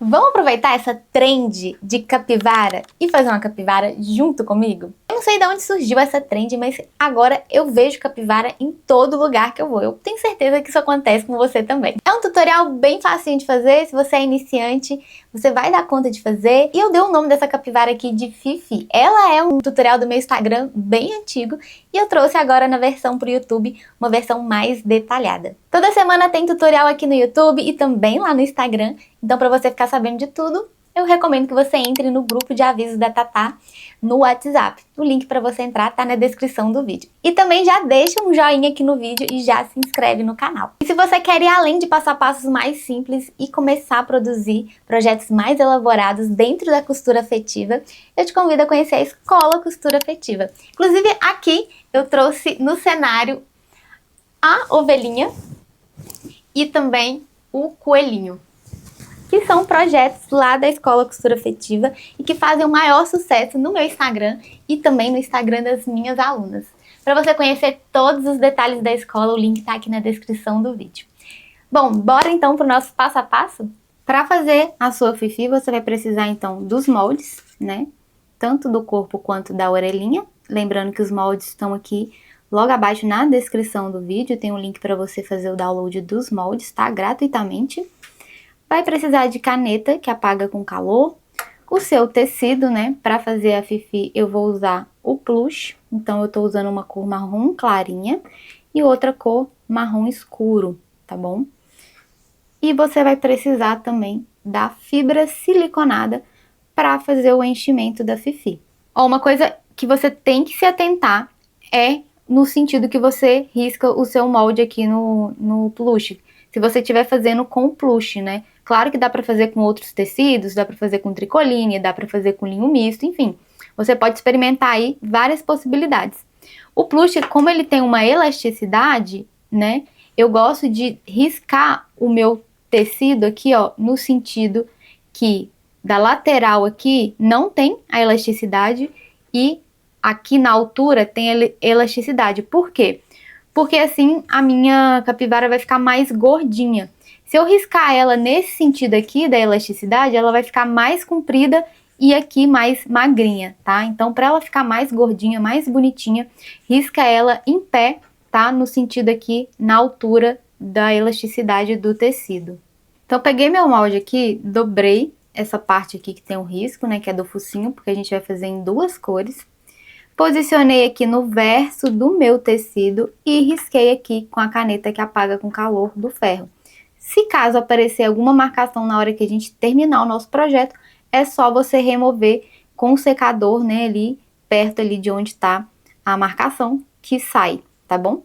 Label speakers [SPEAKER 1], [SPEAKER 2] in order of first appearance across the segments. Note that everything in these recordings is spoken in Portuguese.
[SPEAKER 1] Vamos aproveitar essa trend de capivara e fazer uma capivara junto comigo? Eu não sei de onde surgiu essa trend, mas agora eu vejo capivara em todo lugar que eu vou. Eu tenho certeza que isso acontece com você também. É um tutorial bem facinho de fazer, se você é iniciante, você vai dar conta de fazer. E eu dei o nome dessa capivara aqui de Fifi. Ela é um tutorial do meu Instagram bem antigo e eu trouxe agora na versão pro YouTube, uma versão mais detalhada. Toda semana tem tutorial aqui no YouTube e também lá no Instagram. Então, para você ficar sabendo de tudo, eu recomendo que você entre no grupo de avisos da Tatá no WhatsApp. O link para você entrar tá na descrição do vídeo. E também já deixa um joinha aqui no vídeo e já se inscreve no canal. E se você quer ir além de passo a passos mais simples e começar a produzir projetos mais elaborados dentro da costura afetiva, eu te convido a conhecer a Escola Costura Afetiva. Inclusive, aqui eu trouxe no cenário a ovelhinha e também o coelhinho, que são projetos lá da Escola Costura Afetiva e que fazem o maior sucesso no meu Instagram e também no Instagram das minhas alunas. Para você conhecer todos os detalhes da escola, o link está aqui na descrição do vídeo. Bom, bora então para o nosso passo a passo? Para fazer a sua Fifi, você vai precisar então dos moldes, né? Tanto do corpo quanto da orelhinha. Lembrando que os moldes estão aqui logo abaixo na descrição do vídeo. Tem um link para você fazer o download dos moldes, tá? Gratuitamente. Vai precisar de caneta que apaga com calor, o seu tecido, né? Para fazer a Fifi eu vou usar o plush, então eu tô usando uma cor marrom clarinha e outra cor marrom escuro, tá bom? E você vai precisar também da fibra siliconada para fazer o enchimento da Fifi. Ó, uma coisa que você tem que se atentar é no sentido que você risca o seu molde aqui no plush. Se você estiver fazendo com plush, né? Claro que dá para fazer com outros tecidos, dá para fazer com tricoline, dá para fazer com linho misto, enfim. Você pode experimentar aí várias possibilidades. O plush, como ele tem uma elasticidade, né? Eu gosto de riscar o meu tecido aqui, ó, no sentido que da lateral aqui não tem a elasticidade e aqui na altura tem elasticidade. Por quê? Porque assim a minha capivara vai ficar mais gordinha. Se eu riscar ela nesse sentido aqui da elasticidade, ela vai ficar mais comprida e aqui mais magrinha, tá? Então, para ela ficar mais gordinha, mais bonitinha, risca ela em pé, tá? No sentido aqui, na altura da elasticidade do tecido. Então, peguei meu molde aqui, dobrei essa parte aqui que tem um risco, né? Que é do focinho, porque a gente vai fazer em duas cores. Posicionei aqui no verso do meu tecido e risquei aqui com a caneta que apaga com calor do ferro. Se caso aparecer alguma marcação na hora que a gente terminar o nosso projeto, é só você remover com o secador, né, ali perto ali de onde tá a marcação que sai, tá bom?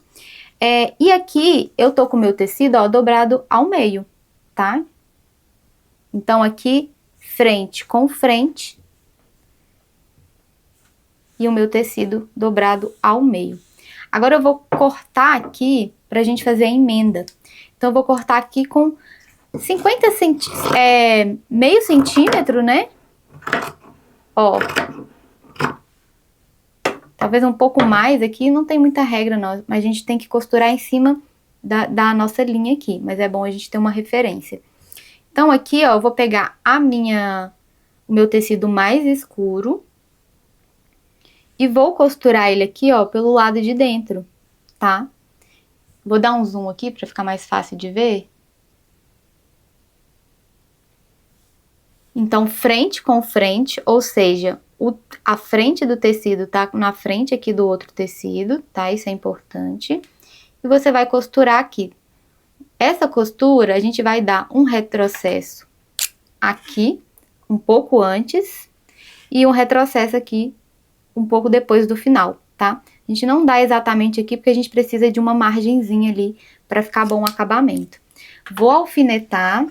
[SPEAKER 1] E aqui eu tô com o meu tecido, ó, dobrado ao meio, tá? Então aqui, frente com frente, e o meu tecido dobrado ao meio. Agora eu vou cortar aqui pra gente fazer a emenda. Então eu vou cortar aqui com 50 centímetros, meio centímetro, né? Ó. Talvez um pouco mais aqui, não tem muita regra não, mas a gente tem que costurar em cima da nossa linha aqui, mas é bom a gente ter uma referência. Então aqui, ó, eu vou pegar o meu tecido mais escuro e vou costurar ele aqui, ó, pelo lado de dentro, tá? Vou dar um zoom aqui para ficar mais fácil de ver. Então, frente com frente, ou seja, a frente do tecido tá na frente aqui do outro tecido, tá? Isso é importante. E você vai costurar aqui. Essa costura, a gente vai dar um retrocesso aqui, um pouco antes, e um retrocesso aqui, um pouco depois do final, tá? A gente não dá exatamente aqui, porque a gente precisa de uma margenzinha ali para ficar bom o acabamento. Vou alfinetar.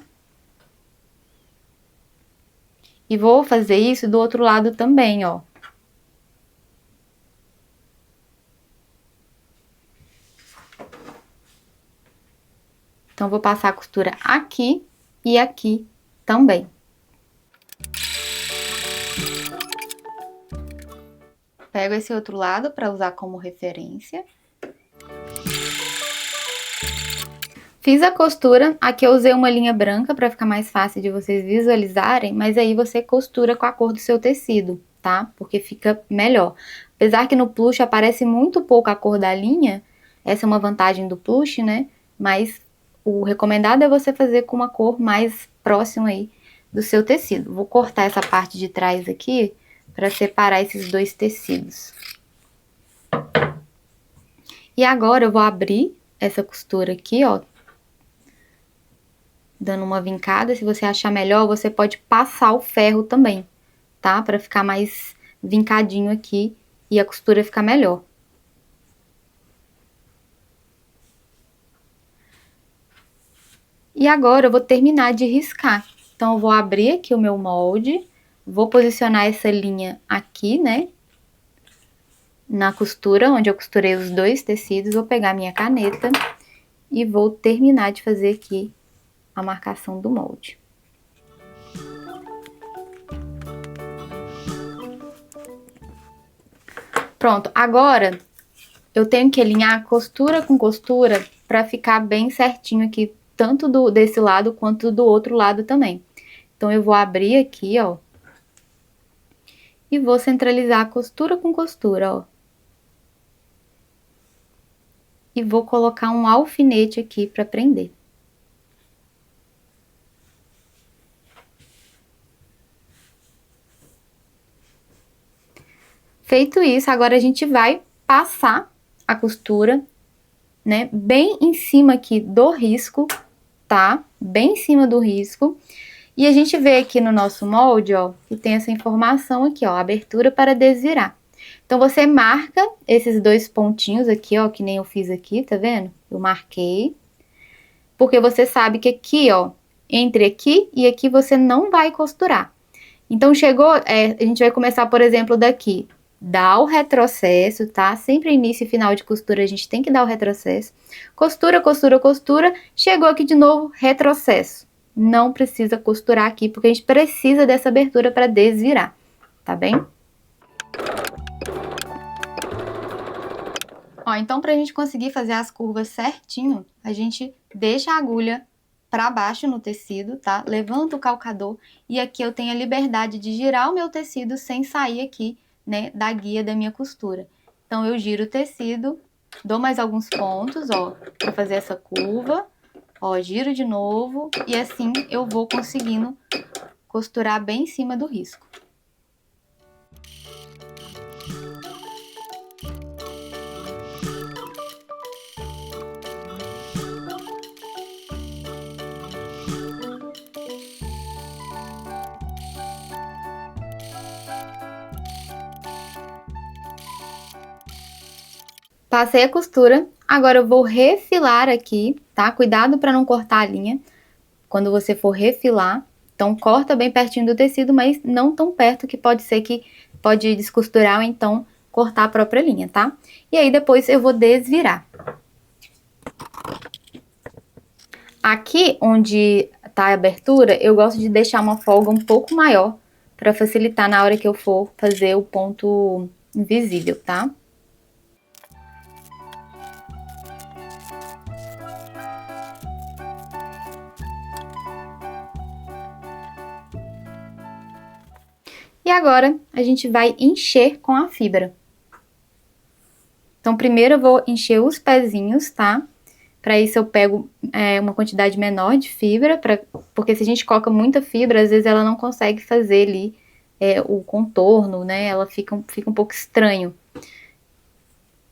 [SPEAKER 1] E vou fazer isso do outro lado também, ó. Então, vou passar a costura aqui e aqui também. Pego esse outro lado para usar como referência. Fiz a costura, aqui eu usei uma linha branca para ficar mais fácil de vocês visualizarem, mas aí você costura com a cor do seu tecido, tá? Porque fica melhor. Apesar que no plush aparece muito pouco a cor da linha, essa é uma vantagem do plush, né? Mas o recomendado é você fazer com uma cor mais próxima aí do seu tecido. Vou cortar essa parte de trás aqui para separar esses dois tecidos. E agora eu vou abrir essa costura aqui, ó, dando uma vincada. Se você achar melhor, você pode passar o ferro também, tá? Para ficar mais vincadinho aqui e a costura ficar melhor. E agora eu vou terminar de riscar. Então eu vou abrir aqui o meu molde, vou posicionar essa linha aqui, né? Na costura, onde eu costurei os dois tecidos, vou pegar minha caneta e vou terminar de fazer aqui a marcação do molde. Pronto, agora eu tenho que alinhar costura com costura para ficar bem certinho aqui, tanto desse lado quanto do outro lado também. Então eu vou abrir aqui, ó, e vou centralizar costura com costura, ó. E vou colocar um alfinete aqui para prender. Feito isso, agora a gente vai passar a costura, né, bem em cima aqui do risco, tá? Bem em cima do risco. E a gente vê aqui no nosso molde, ó, que tem essa informação aqui, ó, abertura para desvirar. Então, você marca esses dois pontinhos aqui, ó, que nem eu fiz aqui, tá vendo? Eu marquei. Porque você sabe que aqui, ó, entre aqui e aqui você não vai costurar. Então, chegou, a gente vai começar, por exemplo, daqui. Dá o retrocesso, tá? Sempre início e final de costura a gente tem que dar o retrocesso. Costura, costura, costura. Chegou aqui de novo, retrocesso. Não precisa costurar aqui, porque a gente precisa dessa abertura para desvirar, tá bem? Ó, então pra gente conseguir fazer as curvas certinho, a gente deixa a agulha para baixo no tecido, tá? Levanta o calcador e aqui eu tenho a liberdade de girar o meu tecido sem sair aqui, né, da guia da minha costura. Então eu giro o tecido, dou mais alguns pontos, ó, para fazer essa curva, ó, giro de novo e assim eu vou conseguindo costurar bem em cima do risco. Passei a costura, agora eu vou refilar aqui, tá? Cuidado para não cortar a linha quando você for refilar. Então, corta bem pertinho do tecido, mas não tão perto que pode ser que pode descosturar ou então cortar a própria linha, tá? E aí, depois eu vou desvirar. Aqui, onde tá a abertura, eu gosto de deixar uma folga um pouco maior para facilitar na hora que eu for fazer o ponto invisível, tá? E agora, a gente vai encher com a fibra. Então, primeiro eu vou encher os pezinhos, tá? Para isso eu pego uma quantidade menor de fibra, porque se a gente coloca muita fibra, às vezes ela não consegue fazer ali o contorno, né? Ela fica um pouco estranho.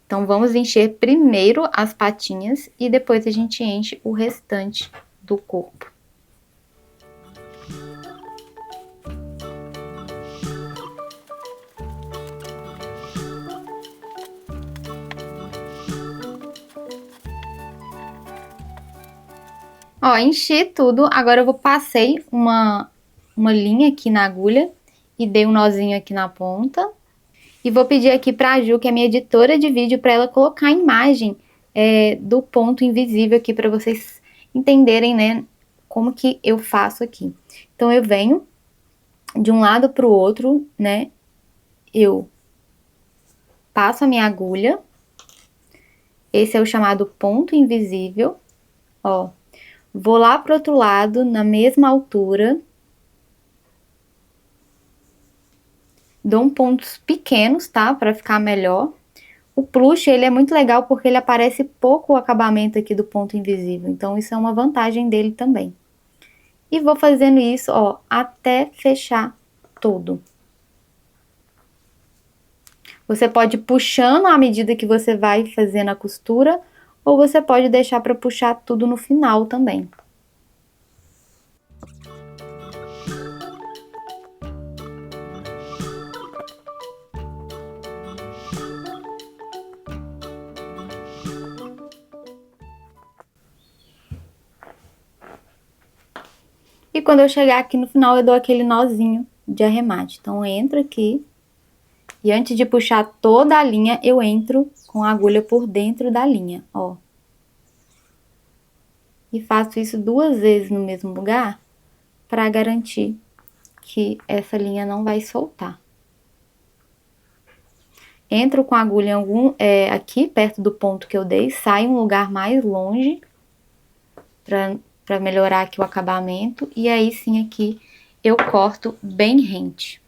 [SPEAKER 1] Então, vamos encher primeiro as patinhas e depois a gente enche o restante do corpo. Ó, enchi tudo, agora eu passei uma linha aqui na agulha e dei um nozinho aqui na ponta. E vou pedir aqui pra Ju, que é minha editora de vídeo, para ela colocar a imagem do ponto invisível aqui para vocês entenderem, né, como que eu faço aqui. Então, eu venho de um lado pro outro, né, eu passo a minha agulha. Esse é o chamado ponto invisível, ó. Vou lá pro outro lado, na mesma altura. Dou pontos pequenos, tá? Pra ficar melhor. O plush, ele é muito legal porque ele aparece pouco o acabamento aqui do ponto invisível. Então, isso é uma vantagem dele também. E vou fazendo isso, ó, até fechar todo. Você pode ir puxando à medida que você vai fazendo a costura, ou você pode deixar para puxar tudo no final também. E quando eu chegar aqui no final, eu dou aquele nozinho de arremate. Então, eu entro aqui. E antes de puxar toda a linha, eu entro com a agulha por dentro da linha, ó. E faço isso 2 vezes no mesmo lugar, para garantir que essa linha não vai soltar. Entro com a agulha em aqui, perto do ponto que eu dei, saio um lugar mais longe, para melhorar aqui o acabamento. E aí sim aqui eu corto bem rente.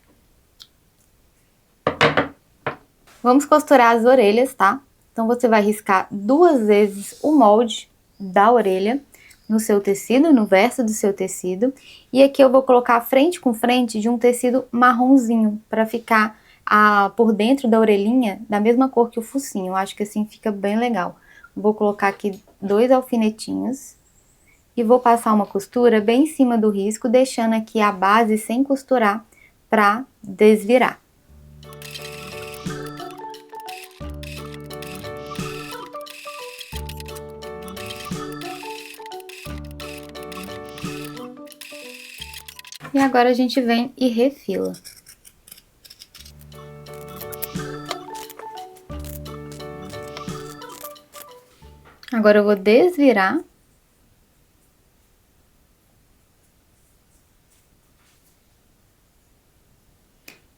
[SPEAKER 1] Vamos costurar as orelhas, tá? Então, você vai riscar 2 vezes o molde da orelha no seu tecido, no verso do seu tecido. E aqui eu vou colocar frente com frente de um tecido marronzinho, para ficar por dentro da orelhinha da mesma cor que o focinho. Eu acho que assim fica bem legal. Vou colocar aqui 2 alfinetinhos e vou passar uma costura bem em cima do risco, deixando aqui a base sem costurar para desvirar. E agora a gente vem e refila. Agora eu vou desvirar.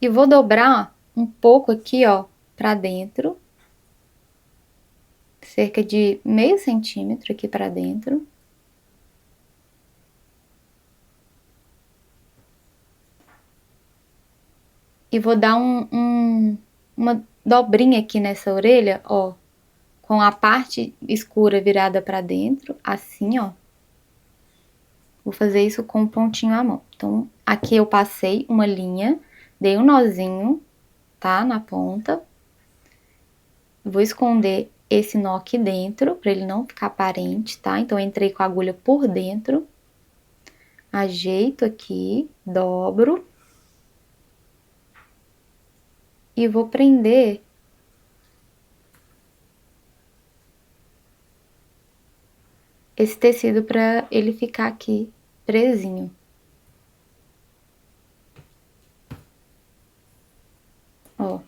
[SPEAKER 1] E vou dobrar um pouco aqui, ó, pra dentro. Cerca de meio centímetro aqui pra dentro. E vou dar uma dobrinha aqui nessa orelha, ó, com a parte escura virada pra dentro, assim, ó. Vou fazer isso com um pontinho à mão. Então, aqui eu passei uma linha, dei um nozinho, tá, na ponta. Vou esconder esse nó aqui dentro, pra ele não ficar aparente, tá? Então, eu entrei com a agulha por dentro, ajeito aqui, dobro. E vou prender esse tecido para ele ficar aqui presinho. Ó.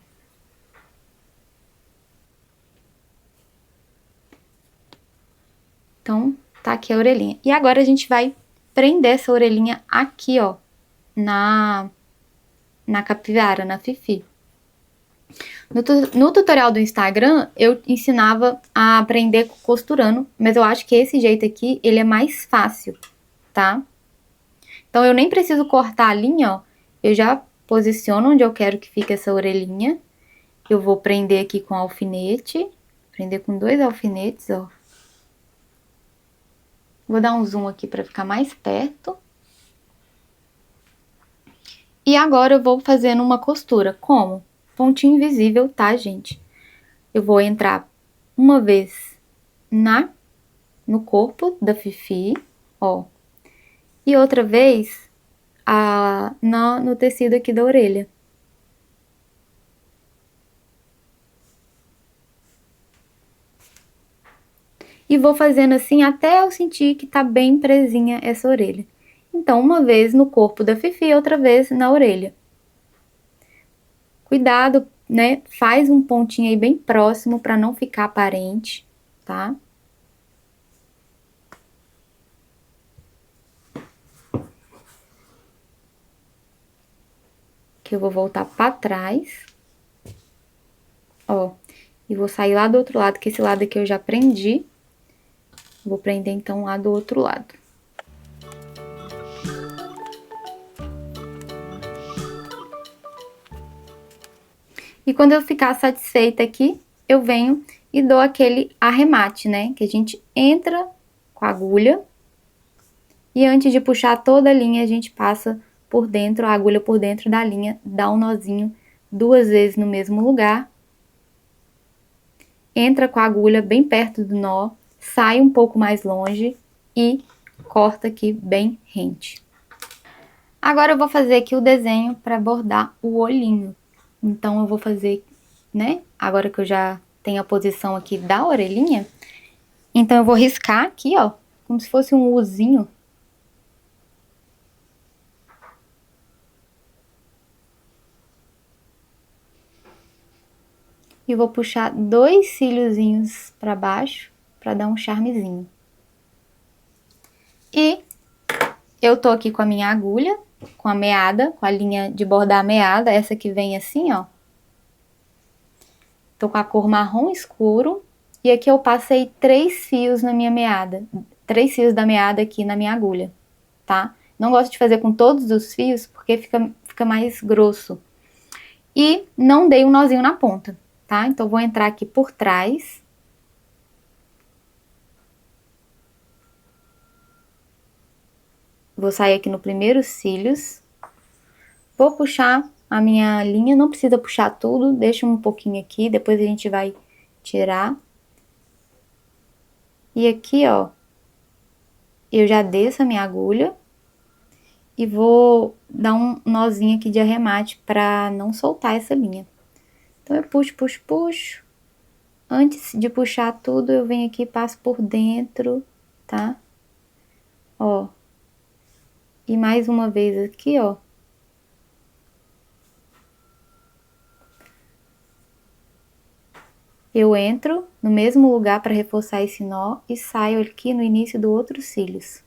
[SPEAKER 1] Então, tá aqui a orelhinha. E agora a gente vai prender essa orelhinha aqui, ó, na capivara, na Fifi. No tutorial do Instagram, eu ensinava a prender costurando, mas eu acho que esse jeito aqui, ele é mais fácil, tá? Então, eu nem preciso cortar a linha, ó, eu já posiciono onde eu quero que fique essa orelhinha. Eu vou prender aqui com alfinete, prender com 2 alfinetes, ó. Vou dar um zoom aqui para ficar mais perto. E agora eu vou fazendo uma costura. Como? Pontinho invisível, tá, gente? Eu vou entrar uma vez no corpo da Fifi, ó. E outra vez no tecido aqui da orelha. E vou fazendo assim até eu sentir que tá bem presinha essa orelha. Então, uma vez no corpo da Fifi, outra vez na orelha. Cuidado, né? Faz um pontinho aí bem próximo para não ficar aparente, tá? Que eu vou voltar para trás. Ó, e vou sair lá do outro lado, que esse lado aqui eu já prendi. Vou prender então lá do outro lado. E quando eu ficar satisfeita aqui, eu venho e dou aquele arremate, né? Que a gente entra com a agulha e antes de puxar toda a linha, a gente passa por dentro, a agulha por dentro da linha, dá um nozinho 2 vezes no mesmo lugar. Entra com a agulha bem perto do nó, sai um pouco mais longe e corta aqui bem rente. Agora eu vou fazer aqui o desenho para bordar o olhinho. Então eu vou fazer, né? Agora que eu já tenho a posição aqui da orelhinha, então eu vou riscar aqui, ó, como se fosse um Uzinho. E vou puxar 2 cíliozinhos para baixo para dar um charmezinho. E eu tô aqui com a minha agulha, com a meada, com a linha de bordar meada, essa que vem assim, ó. Tô com a cor marrom escuro e aqui eu passei 3 fios na minha meada, 3 fios da meada aqui na minha agulha, tá? Não gosto de fazer com todos os fios porque fica mais grosso. E não dei um nozinho na ponta, tá? Então vou entrar aqui por trás. Vou sair aqui no primeiro cílios. Vou puxar a minha linha, não precisa puxar tudo, deixa um pouquinho aqui, depois a gente vai tirar. E aqui, ó, eu já desço a minha agulha e vou dar um nozinho aqui de arremate para não soltar essa linha. Então eu puxo, puxo, puxo. Antes de puxar tudo, eu venho aqui e passo por dentro, tá? Ó. E mais uma vez aqui, ó. Eu entro no mesmo lugar para reforçar esse nó e saio aqui no início do outro cílios.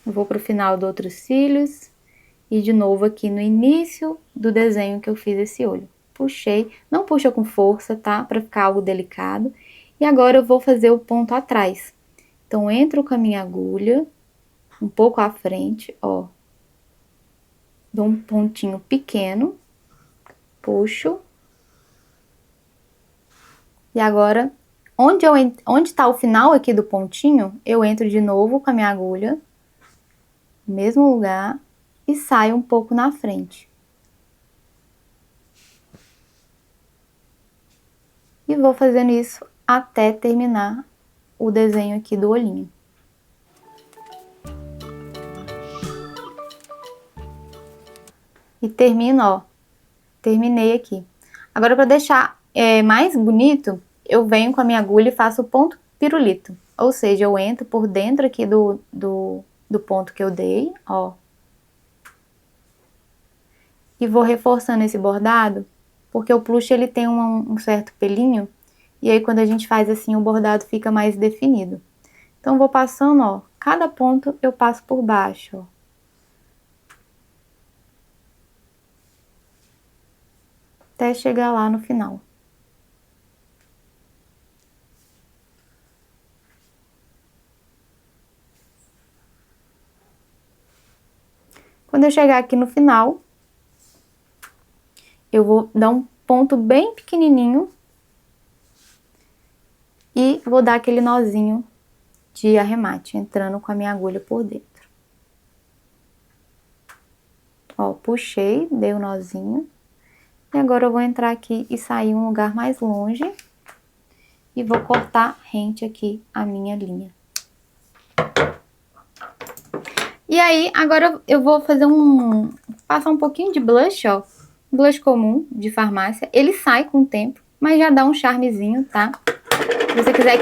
[SPEAKER 1] Eu vou pro final do outro cílios e de novo aqui no início do desenho que eu fiz esse olho. Puxei, não puxa com força, tá? Para ficar algo delicado. E agora eu vou fazer o ponto atrás. Então, entro com a minha agulha, um pouco à frente, ó. Dou um pontinho pequeno, puxo. E agora, onde tá o final aqui do pontinho, eu entro de novo com a minha agulha, no mesmo lugar, e saio um pouco na frente. E vou fazendo isso até terminar o desenho aqui do olhinho. E termino, ó. Terminei aqui. Agora, para deixar mais bonito, eu venho com a minha agulha e faço o ponto pirulito. Ou seja, eu entro por dentro aqui do ponto que eu dei, ó. E vou reforçando esse bordado, porque o plush ele tem um certo pelinho. E aí, quando a gente faz assim, o bordado fica mais definido. Então, vou passando, ó, cada ponto eu passo por baixo, ó. Até chegar lá no final. Quando eu chegar aqui no final, eu vou dar um ponto bem pequenininho. E vou dar aquele nozinho de arremate, entrando com a minha agulha por dentro. Ó, puxei, dei o nozinho. E agora eu vou entrar aqui e sair um lugar mais longe. E vou cortar rente aqui a minha linha. E aí, agora eu vou fazer passar um pouquinho de blush, ó. Blush comum, de farmácia. Ele sai com o tempo, mas já dá um charmezinho, tá? Se você quiser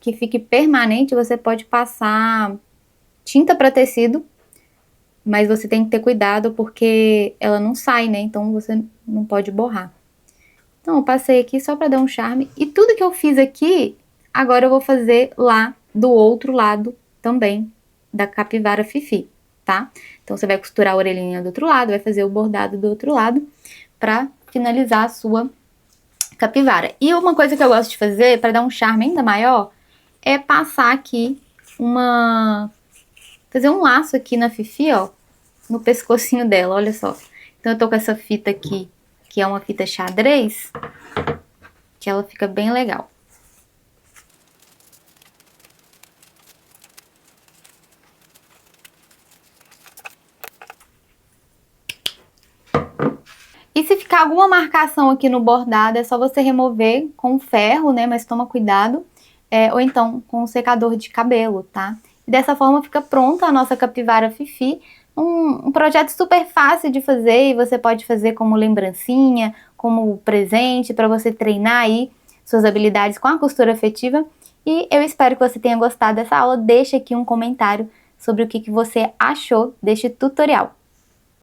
[SPEAKER 1] que fique permanente, você pode passar tinta para tecido, mas você tem que ter cuidado porque ela não sai, né? Então você não pode borrar. Então eu passei aqui só para dar um charme. E tudo que eu fiz aqui, agora eu vou fazer lá do outro lado também, da capivara Fifi, tá? Então você vai costurar a orelhinha do outro lado, vai fazer o bordado do outro lado para finalizar a sua capivara. E uma coisa que eu gosto de fazer, para dar um charme ainda maior, é passar aqui fazer um laço aqui na Fifi, ó, no pescocinho dela, olha só. Então eu tô com essa fita aqui, que é uma fita xadrez, que ela fica bem legal. E se ficar alguma marcação aqui no bordado, é só você remover com ferro, né? Mas toma cuidado. Ou então com um secador de cabelo, tá? E dessa forma fica pronta a nossa capivara Fifi. Um projeto super fácil de fazer e você pode fazer como lembrancinha, como presente, para você treinar aí suas habilidades com a costura afetiva. E eu espero que você tenha gostado dessa aula. Deixa aqui um comentário sobre o que você achou deste tutorial.